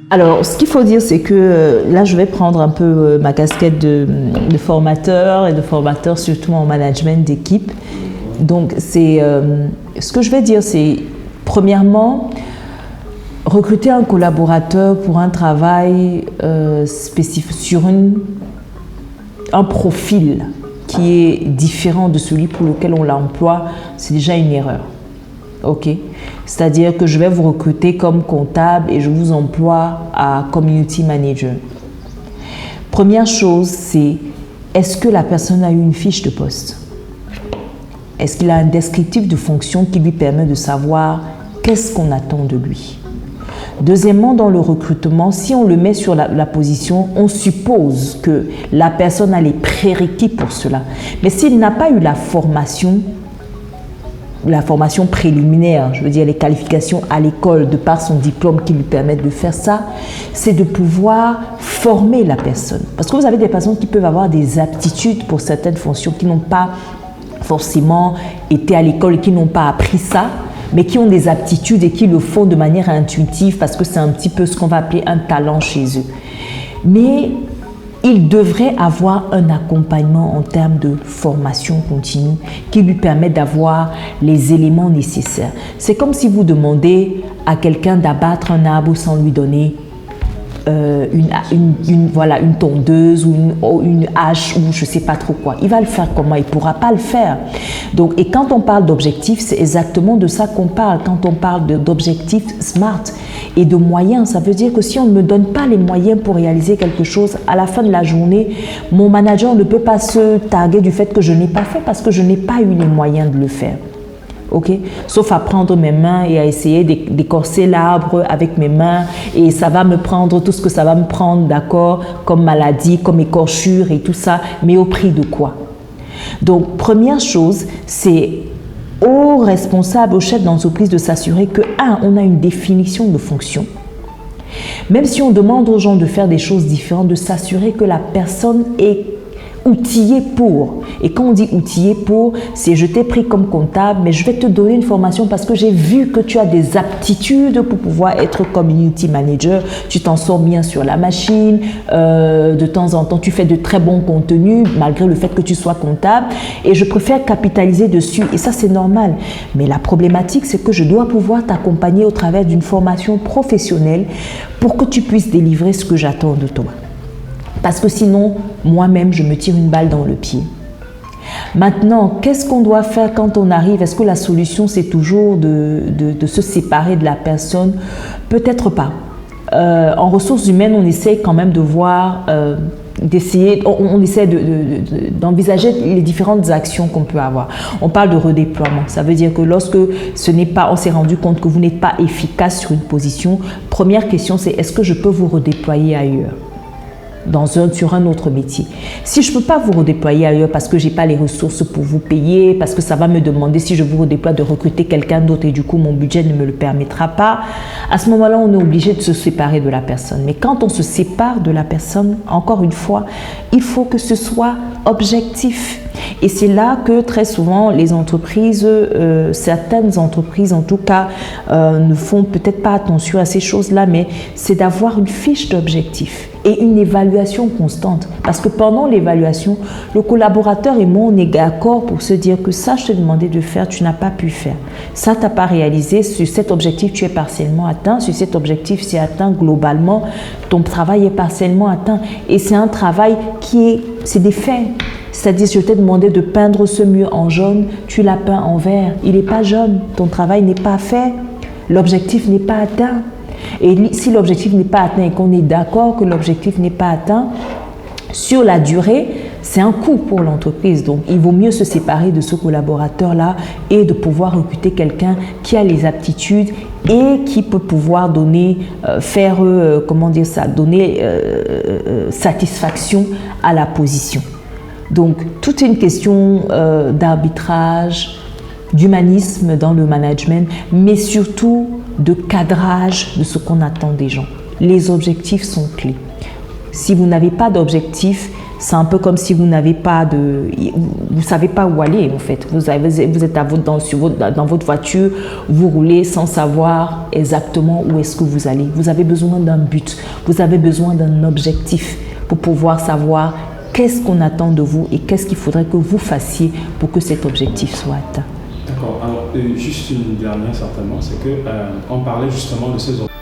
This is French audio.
Alors, ce qu'il faut dire, c'est que là, je vais prendre un peu ma casquette de formateur et de formateur surtout en management d'équipe. Donc, ce que je vais dire, c'est premièrement, recruter un collaborateur pour un travail spécifique sur un profil qui est différent de celui pour lequel on l'emploie, c'est déjà une erreur. Ok, c'est-à-dire que je vais vous recruter comme comptable et je vous emploie à community manager. Première chose, c'est est-ce que la personne a eu une fiche de poste? Est-ce qu'il a un descriptif de fonction qui lui permet de savoir qu'est-ce qu'on attend de lui? Deuxièmement, dans le recrutement, si on le met sur la position, on suppose que la personne a les prérequis pour cela. Mais s'il n'a pas eu la formation préliminaire, je veux dire les qualifications à l'école de par son diplôme qui lui permettent de faire ça, c'est de pouvoir former la personne. Parce que vous avez des personnes qui peuvent avoir des aptitudes pour certaines fonctions qui n'ont pas forcément été à l'école, qui n'ont pas appris ça, mais qui ont des aptitudes et qui le font de manière intuitive parce que c'est un petit peu ce qu'on va appeler un talent chez eux. Mais il devrait avoir un accompagnement en termes de formation continue qui lui permet d'avoir les éléments nécessaires. C'est comme si vous demandez à quelqu'un d'abattre un arbre sans lui donner une tondeuse ou une hache ou je ne sais pas trop quoi. Il va le faire comment? Il ne pourra pas le faire. Donc, et quand on parle d'objectifs, c'est exactement de ça qu'on parle. Quand on parle d'objectifs SMART et de moyens, ça veut dire que si on ne me donne pas les moyens pour réaliser quelque chose, à la fin de la journée, mon manager ne peut pas se targuer du fait que je n'ai pas fait parce que je n'ai pas eu les moyens de le faire. Okay? Sauf à prendre mes mains et à essayer d'écorcer l'arbre avec mes mains et ça va me prendre tout ce que ça va me prendre, d'accord, comme maladie, comme écorchure et tout ça, mais au prix de quoi? Donc, première chose, c'est aux responsables, aux chefs d'entreprise de s'assurer que, on a une définition de fonction. Même si on demande aux gens de faire des choses différentes, de s'assurer que la personne est outillé pour. Et quand on dit outillé pour, c'est je t'ai pris comme comptable, mais je vais te donner une formation parce que j'ai vu que tu as des aptitudes pour pouvoir être community manager. Tu t'en sors bien sur la machine. De temps en temps, tu fais de très bons contenus malgré le fait que tu sois comptable. Et je préfère capitaliser dessus. Et ça, c'est normal. Mais la problématique, c'est que je dois pouvoir t'accompagner au travers d'une formation professionnelle pour que tu puisses délivrer ce que j'attends de toi. Parce que sinon, moi-même, je me tire une balle dans le pied. Maintenant, qu'est-ce qu'on doit faire quand on arrive? Est-ce que la solution, c'est toujours de se séparer de la personne? Peut-être pas. En ressources humaines, on essaie quand même de voir, on essaie d'envisager les différentes actions qu'on peut avoir. On parle de redéploiement. Ça veut dire que lorsque on s'est rendu compte que vous n'êtes pas efficace sur une position, première question, c'est est-ce que je peux vous redéployer ailleurs? Sur un autre métier. Si je ne peux pas vous redéployer ailleurs parce que je n'ai pas les ressources pour vous payer, parce que ça va me demander si je vous redéploie de recruter quelqu'un d'autre et du coup mon budget ne me le permettra pas, à ce moment-là on est obligé de se séparer de la personne. Mais quand on se sépare de la personne, encore une fois, il faut que ce soit objectif. Et c'est là que très souvent les entreprises, certaines entreprises en tout cas, ne font peut-être pas attention à ces choses-là, mais c'est d'avoir une fiche d'objectif et une évaluation constante. Parce que pendant l'évaluation, le collaborateur et moi, on est d'accord pour se dire que ça, je t'ai demandé de faire, tu n'as pas pu faire. Ça, tu n'as pas réalisé. Sur cet objectif, tu es partiellement atteint. Sur cet objectif, c'est atteint globalement. Ton travail est partiellement atteint. Et c'est un travail c'est des faits. C'est-à-dire, je t'ai demandé de peindre ce mur en jaune, tu l'as peint en vert. Il n'est pas jaune, ton travail n'est pas fait, l'objectif n'est pas atteint. Et si l'objectif n'est pas atteint et qu'on est d'accord que l'objectif n'est pas atteint, sur la durée, c'est un coût pour l'entreprise. Donc, il vaut mieux se séparer de ce collaborateur-là et de pouvoir recruter quelqu'un qui a les aptitudes et qui peut pouvoir donner satisfaction à la position. Donc, toute une question d'arbitrage, d'humanisme dans le management, mais surtout de cadrage de ce qu'on attend des gens. Les objectifs sont clés. si vous n'avez pas d'objectif, c'est un peu comme si vous n'avez pas de... Vous ne savez pas où aller, en fait. Vous êtes dans votre voiture, vous roulez sans savoir exactement où est-ce que vous allez. Vous avez besoin d'un but, vous avez besoin d'un objectif pour pouvoir savoir qu'est-ce qu'on attend de vous et qu'est-ce qu'il faudrait que vous fassiez pour que cet objectif soit atteint. D'accord. Alors, juste une dernière, certainement, c'est qu'on parlait justement de ces objectifs.